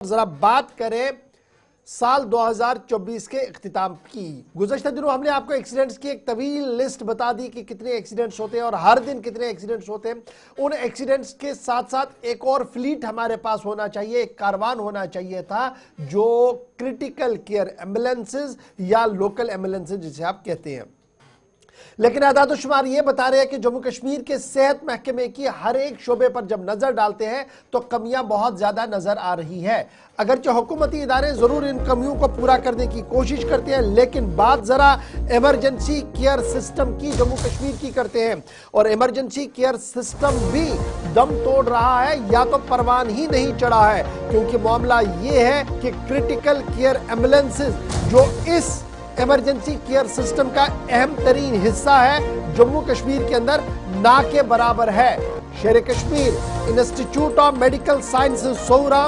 जरा बात करें साल 2024 के इख्तिताम की। गुज़श्ता दिनों हमने आपको एक्सीडेंट्स की एक तवील लिस्ट बता दी कि कितने एक्सीडेंट्स होते हैं और हर दिन कितने एक्सीडेंट्स होते हैं। उन एक्सीडेंट्स के साथ साथ एक और फ्लीट हमारे पास होना चाहिए, एक कारवान होना चाहिए था जो क्रिटिकल केयर एम्बुलेंसेज या लोकल एम्बुलेंसेज जिसे आप कहते हैं। लेकिन आदाद शुमार ये बता रहे हैं कि जम्मू कश्मीर के सेहत महकमे की हर एक शोबे पर जब नजर डालते हैं तो कमियां बहुत ज्यादा नजर आ रही है। अगरचे हुकूमती इदारे जरूर इन कमियों को पूरा करने की कोशिश करते हैं, लेकिन बात जरा इमरजेंसी केयर सिस्टम की जम्मू कश्मीर की करते हैं और इमरजेंसी केयर सिस्टम भी दम तोड़ रहा है या तो परवान ही नहीं चढ़ा है, क्योंकि मामला ये है कि क्रिटिकल केयर एम्बुलेंसेज जो इस इमरजेंसी केयर सिस्टम का अहम तरीन हिस्सा है, जम्मू कश्मीर के अंदर ना के बराबर है। शेर Kashmir institute of medical sciences Sohra,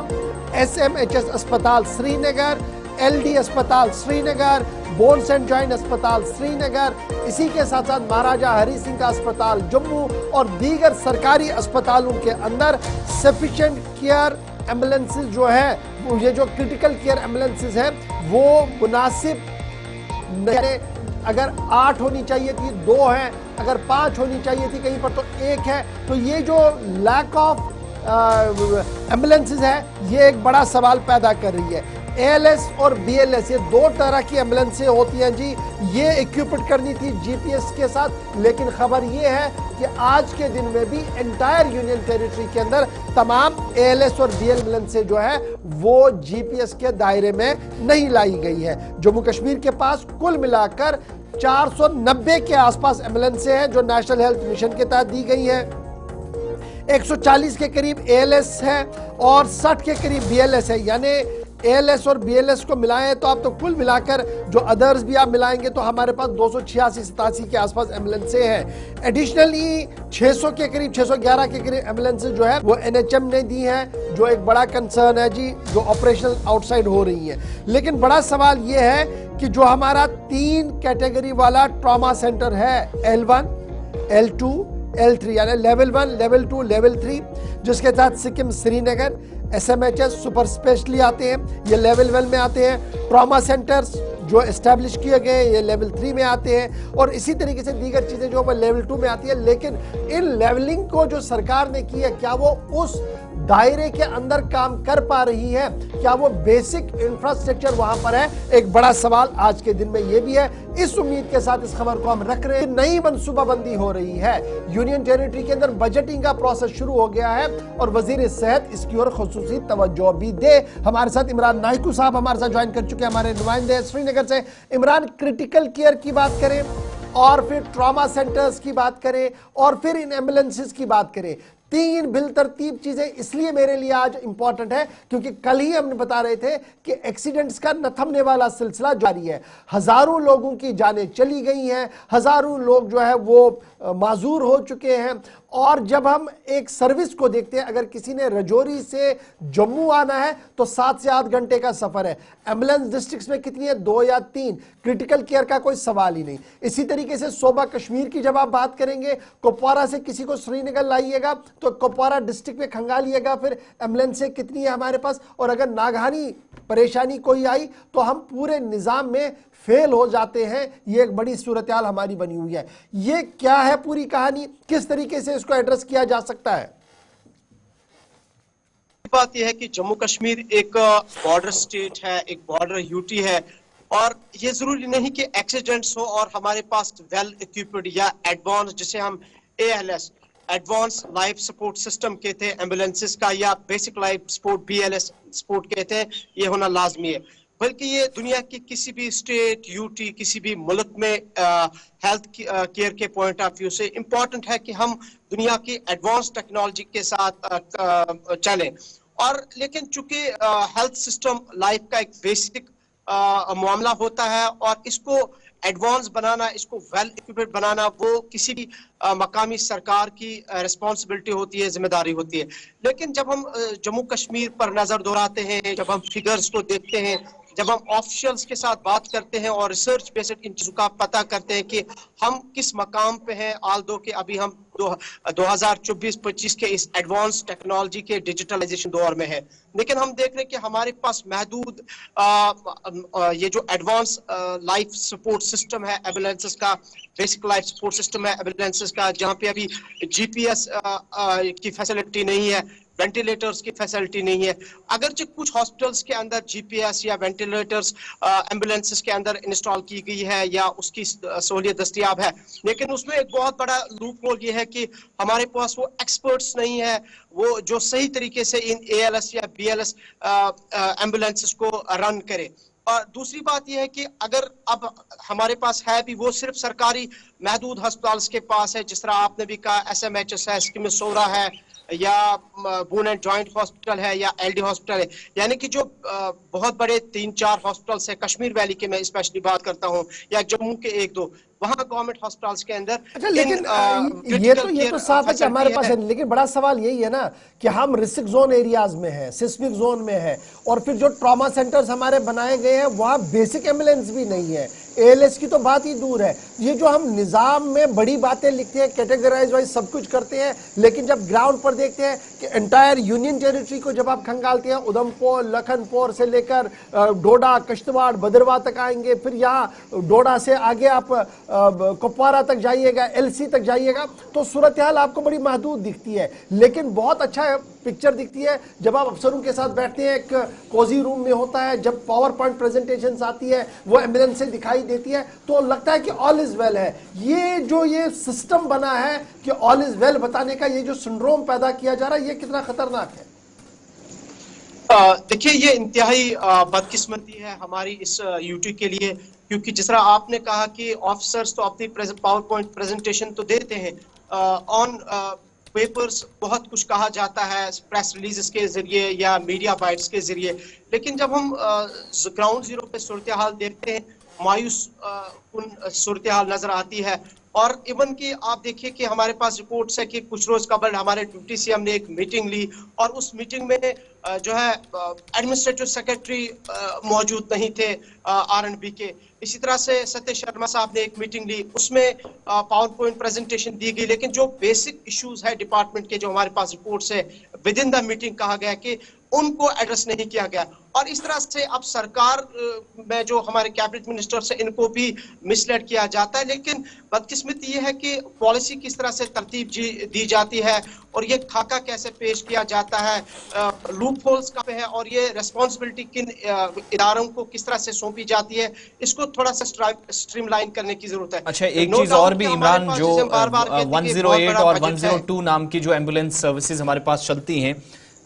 SMHS अस्पताल श्रीनगर, LD अस्पताल श्रीनगर, बोन्स एंड जॉइंट अस्पताल श्रीनगर, इसी के साथ साथ महाराजा हरी सिंह का अस्पताल जम्मू और दीगर सरकारी अस्पतालों के अंदर सफिशिएंट केयर एम्बुलेंसेज जो है, ये जो क्रिटिकल केयर एम्बुलेंसेज है वो मुनासिब अगर 8 होनी चाहिए थी 2 है, अगर 5 होनी चाहिए थी कहीं पर तो 1 है। तो ये जो लैक ऑफ एम्बुलेंसेज है ये एक बड़ा सवाल पैदा कर रही है। ALS और BLS ये 2 तरह की एम्बुलेंसें होती हैं जी, ये इक्विप्ड करनी थी GPS के साथ, लेकिन खबर ये है कि आज के दिन में भी एंटायर यूनियन टेरिटरी के अंदर तमाम ALS और BLS एम्बुलेंसें जो है वो GPS के दायरे में नहीं लाई गई है। जम्मू कश्मीर के पास कुल मिलाकर 490 के आसपास एम्बुलेंसें हैं जो नेशनल हेल्थ मिशन के तहत दी गई हैं। 140 के करीब ALS है और 60 के करीब BLS है, यानी ALS और BLS को मिलाएं तो आप तो कुल मिलाकर जो अदर्स भी आप मिलाएंगे तो हमारे पास 286-87 के आसपास एम्बुलेंसें हैं। एडिशनली 600 के करीब 611 के करीब एम्बुलेंसेज जो है वो NHM ने दी हैं, जो एक बड़ा कंसर्न है जी, जो ऑपरेशनल आउटसाइड हो रही है। लेकिन बड़ा सवाल ये है कि जो हमारा 3 कैटेगरी वाला ट्रॉमा सेंटर है, L1, L2, L3 यानी लेवल 1, लेवल 2, लेवल 3, जिसके तहत Sikkim Srinagar SMHS super specially आते हैं, ये लेवल 1 में आते हैं। ट्रॉमा सेंटर्स जो एस्टेब्लिश किए गए ये लेवल 3 में आते हैं और इसी तरीके से दीगर चीज़ें जो वो लेवल 2 में आती है। लेकिन इन लेवलिंग को जो सरकार ने की है, क्या वो उस दायरे के अंदर काम कर पा रही है? क्या वो बेसिक इंफ्रास्ट्रक्चर वहां पर है? एक बड़ा सवाल आज के दिन में ये भी है। इस उम्मीद के साथ इस खबर को हम रख रहे हैं। नई मनसूबाबंदी हो रही है, यूनियन टेरिटरी के अंदर बजटिंग का प्रोसेस शुरू हो गया है और वजीर सेहत इसकी ओर खुसूसी तवज्जो भी दे। हमारे साथ इमरान नाइकू साहब हमारे साथ ज्वाइन कर चुके हैं, हमारे नुमाइंदे श्रीनगर से। इमरान, क्रिटिकल केयर की बात करें और फिर ट्रॉमा सेंटर्स की बात करें और फिर इन एम्बुलेंसेज की बात करें, 3 बिल तरतीब चीजें इसलिए मेरे लिए आज इंपॉर्टेंट है क्योंकि कल ही हम बता रहे थे कि एक्सीडेंट्स का न थमने वाला सिलसिला जारी है। हजारों लोगों की जानें चली गई हैं, हजारों लोग जो है वो माजूर हो चुके हैं। और जब हम एक सर्विस को देखते हैं, अगर किसी ने रजौरी से जम्मू आना है तो 7 से 8 घंटे का सफर है। एम्बुलेंस डिस्ट्रिक्ट्स में कितनी है? 2 या 3। क्रिटिकल केयर का कोई सवाल ही नहीं। इसी तरीके से सूबा कश्मीर की जब आप बात करेंगे, कुपवारा से किसी को श्रीनगर लाइएगा तो कुपवारा डिस्ट्रिक्ट में खंगालिएगा, फिर एम्बुलेंसें कितनी है हमारे पास। और अगर नागहानी परेशानी कोई आई तो हम पूरे निजाम में फेल हो जाते हैं। ये एक बड़ी सूरत हाल हमारी बनी हुई है। ये क्या है पूरी कहानी, किस तरीके से इसको एड्रेस किया जा सकता है? बात यह है कि जम्मू कश्मीर एक बॉर्डर स्टेट है, एक बॉर्डर यूटी है और ये जरूरी नहीं कि एक्सीडेंट्स हो और हमारे पास वेल इक्विप्ड या एडवांस, जिसे हम ALS advance life support system कहते हैं एम्बुलेंसेस का, या basic life support BLS support कहते हैं, ये होना लाजमी है। बल्कि ये दुनिया की किसी भी स्टेट यूटी किसी भी मुल्क में हेल्थ केयर के पॉइंट ऑफ व्यू से इम्पोर्टेंट है कि हम दुनिया की एडवांस टेक्नोलॉजी के साथ चलें। और लेकिन चूंकि हेल्थ सिस्टम लाइफ का एक बेसिक मामला होता है और इसको एडवांस बनाना, इसको वेल इक्विप्ड बनाना, वो किसी भी मकामी सरकार की रिस्पॉन्सिबिलिटी होती है, जिम्मेदारी होती है। लेकिन जब हम जम्मू कश्मीर पर नजर दौड़ाते हैं, जब हम फिगर्स को देखते हैं जब हम ऑफिशियल्स के साथ बात करते हैं और रिसर्च बेस्ड इन चीजों का पता करते हैं कि हम किस मकाम पे हैं, आल्दो कि अभी हम 2024-25 के इस एडवांस टेक्नोलॉजी के डिजिटलाइजेशन दौर में है, लेकिन हम देख रहे हैं कि हमारे पास महदूद ये जो एडवांस लाइफ सपोर्ट सिस्टम है एम्बुलेंसेस का, बेसिक लाइफ सपोर्ट सिस्टम है एम्बुलेंसेस का, जहां पे अभी जीपीएस की फैसिलिटी नहीं है, वेंटिलेटर्स की फैसिलिटी नहीं है। अगरचे कुछ हॉस्पिटल्स के अंदर जीपीएस या वेंटिलेटर्स एम्बुलेंसेस के अंदर इंस्टॉल की गई है या उसकी सहूलियत दस्तयाब है, लेकिन उसमें एक बहुत बड़ा लूप होल ये है कि हमारे पास वो एक्सपर्ट्स नहीं है, वो जो सही तरीके से इन एएलएस या बीएलएस एम्बुलेंसेस को रन करे। और दूसरी बात यह है कि अगर अब हमारे पास है भी, वो सिर्फ सरकारी महदूद अस्पताल के पास है, जिस तरह आपने भी कहा एसएमएचएस है, स्किमिसोरा है, या बोन एंड जॉइंट हॉस्पिटल है, या एलडी हॉस्पिटल है, यानी कि जो बहुत बड़े 3-4 हॉस्पिटल्स है, कश्मीर वैली के मैं स्पेशली बात करता हूं, या जम्मू के 1-2, वहां गवर्नमेंट हॉस्पिटल्स के अंदर अच्छा, लेकिन ये तो साफ है कि हमारे पास है, लेकिन बड़ा सवाल यही है ना कि हम रिस्क जोन एरियाज में है, सिस्मिक जोन में है, और फिर जो ट्रॉमा सेंटर्स हमारे बनाए गए हैं वहां बेसिक एम्बुलेंस भी नहीं है, एएलएस की तो बात ही दूर है। ये जो हम निजाम में बड़ी बातें लिखते हैं, कैटेगराइज वाइज सब कुछ करते हैं, लेकिन जब ग्राउंड पर देखते हैं कि एंटायर यूनियन टेरिटरी को जब आप खंगालते हैं, उधमपुर लखनपुर से लेकर डोडा किश्तवाड़ भद्रवाह तक आएंगे, फिर यहाँ डोडा से आगे आप कुपवारा तक जाइएगा, एलसी तक जाइएगा, तो सूरत हाल आपको बड़ी महदूद दिखती है। लेकिन बहुत अच्छा पिक्चर दिखती है जब आप अफसरों के साथ बैठते हैं, एक कोजी रूम में होता है, जब पावर पॉइंट प्रेजेंटेशन आती है, वो एम्बुलेंस से दिखाई देती है, तो लगता है कि ऑल इज वेल है। ये सिस्टम बना है कि ऑल इज वेल बताने का, ये जो सिंड्रोम पैदा किया जा रहा है, ये कितना खतरनाक है? देखिए, ये इंतहाई बदकिस्मती है हमारी इस यूटी के लिए, क्योंकि जिस तरह आपने कहा कि ऑफिसर्स तो अपनी पावर पॉइंट प्रेजेंटेशन तो देते हैं, ऑन पेपर्स बहुत कुछ कहा जाता है प्रेस रिलीजेस के जरिए या मीडिया बाइट्स के जरिए, लेकिन जब हम ग्राउंड जीरो पे सूरत हाल देखते हैं, मायूस सूरत हाल नजर आती है। और इवन कि आप देखिए कि हमारे पास रिपोर्ट्स है कि कुछ रोज कबल हमारे ड्यूटी से हमने एक मीटिंग ली, और उस मीटिंग में जो है एडमिनिस्ट्रेटिव सेक्रेटरी मौजूद नहीं थे आरएनबी के। इसी तरह से सत्य शर्मा साहब ने एक मीटिंग ली, उसमें पावर पॉइंट प्रेजेंटेशन दी गई, लेकिन जो बेसिक इश्यूज है डिपार्टमेंट के, जो हमारे पास रिपोर्ट्स है, विद इन द मीटिंग कहा गया कि उनको एड्रेस नहीं किया गया। और इस तरह से अब सरकार में जो हमारे कैबिनेट मिनिस्टर्स है, इनको भी मिसलेड किया जाता है। लेकिन बदकिस्मती ये है कि पॉलिसी किस तरह से तरतीब दी जाती है और ये खाका कैसे पेश किया जाता है, लूप होल्स कहाँ पे है, और ये रिस्पॉन्सिबिलिटी किन इदारों को किस तरह से सौंपी जाती है, इसको थोड़ा सा स्ट्रीमलाइन करने की जरूरत है। अच्छा, एक चीज और भी इमरान, जो 108 और 102 नाम की जो एम्बुलेंस सर्विसेज हमारे पास चलती हैं,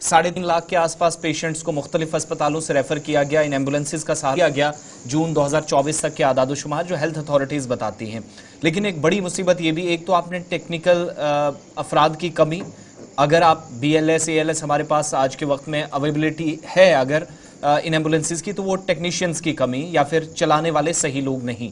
3.5 लाख के आसपास पेशेंट्स को मुख्तलिफ अस्पतालों से रेफर किया गया, इन एम्बुलेंसेज का सहारा लिया गया जून 2024 तक के आदादोशुमार जो हेल्थ अथॉरिटीज बताती हैं। लेकिन एक बड़ी मुसीबत ये भी, एक तो आपने टेक्निकल अफराद की कमी, अगर आप BLS ALS हमारे पास आज के वक्त में अवेलेबिलिटी है अगर इन एम्बुलेंसेज की, तो वो टेक्नीशियंस की कमी या फिर चलाने वाले सही लोग नहीं।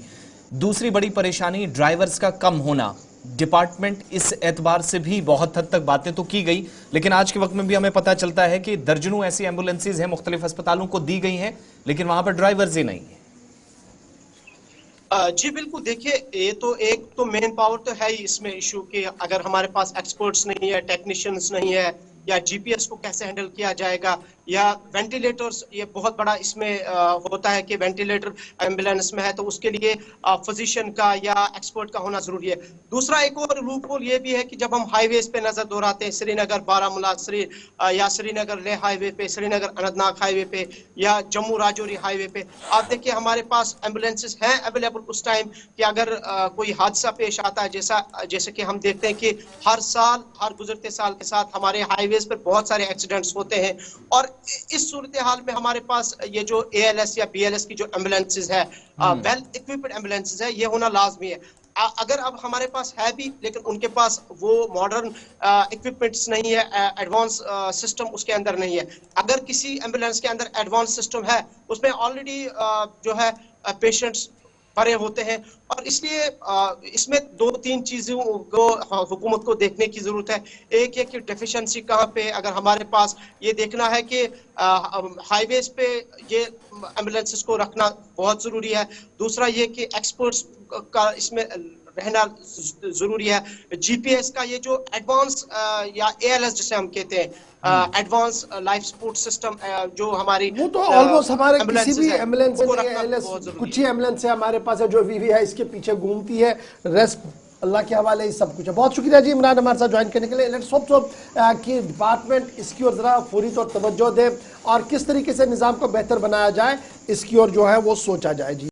दूसरी बड़ी परेशानी ड्राइवर्स का कम होना। डिपार्टमेंट इस एतबार से भी बहुत हद तक बातें तो की गई, लेकिन आज के वक्त में भी हमें पता चलता है कि दर्जनों ऐसी एम्बुलेंसेज हैं मुख्तलिफ अस्पतालों को दी गई हैं, लेकिन वहां पर ड्राइवर्स ही नहीं है। जी बिल्कुल, देखिए ये तो एक तो मेन पावर तो है ही इसमें इशू कि अगर हमारे पास एक्सपर्ट्स नहीं है, टेक्नीशियंस नहीं है, या जीपीएस को कैसे हैंडल किया जाएगा, या वेंटिलेटर्स, ये बहुत बड़ा इसमें होता है कि वेंटिलेटर एम्बुलेंस में है तो उसके लिए फिजिशियन का या एक्सपर्ट का होना जरूरी है। दूसरा एक और लूप होल ये भी है कि जब हम हाईवेज पे नजर दौड़ाते हैं, श्रीनगर बारामूला या श्रीनगर लेह हाईवे पे, श्रीनगर अनंतनाग हाईवे पे, या जम्मू राजौरी हाईवे पे, आप देखिए हमारे पास एम्बुलेंसेज हैं अवेलेबल उस टाइम कि अगर कोई हादसा पेश आता है, जैसे कि हम देखते हैं कि हर साल, हर गुजरते साल के साथ हमारे हाईवेज पर बहुत सारे एक्सीडेंट्स होते हैं। और इस सूरत हाल में हमारे पास ये जो ALS या BLS की जो एम्बुलेंसेज है, वेल इक्विप्ड एम्बुलेंसेज है, ये होना लाजमी है। अगर अब हमारे पास है भी, लेकिन उनके पास वो मॉडर्न इक्विपमेंट्स नहीं है, एडवांस सिस्टम उसके अंदर नहीं है। अगर किसी एम्बुलेंस के अंदर एडवांस सिस्टम है, उसमें ऑलरेडी जो है पेशेंट्स भरे होते हैं। और इसलिए इसमें 2-3 चीजों को हुकूमत को देखने की जरूरत है। एक है कि डेफिशिएंसी कहाँ पे, अगर हमारे पास ये देखना है कि हाईवेज पे ये एम्बुलेंसेस को रखना बहुत जरूरी है। दूसरा ये कि एक्सपर्ट्स का इसमें रहना जरूरी है। जीपीएस का ये जो एडवांस या एएलएस जिसे हम कहते हैं, एडवांस लाइफ सपोर्ट सिस्टम, जो हमारी वो तो ऑलमोस्ट हमारे किसी भी है, एम्बुलेंस उनको में रखना एएलएस, बहुत जरूरी कुछ ही एम्बुलेंस है हमारे पास है जो वीवी है इसके पीछे घूमती है, रेस्ट अल्लाह के हवाले ही सब कुछ है। बहुत शुक्रिया जी इमरान हमारे साथ ज्वाइन करने के लिए। लेट्स होप सो कि डिपार्टमेंट इसकी ओर जरा फौरी तौर तवज्जो दे और किस तरीके से निज़ाम को बेहतर बनाया जाए इसकी ओर जो है वो सोचा जाए जी।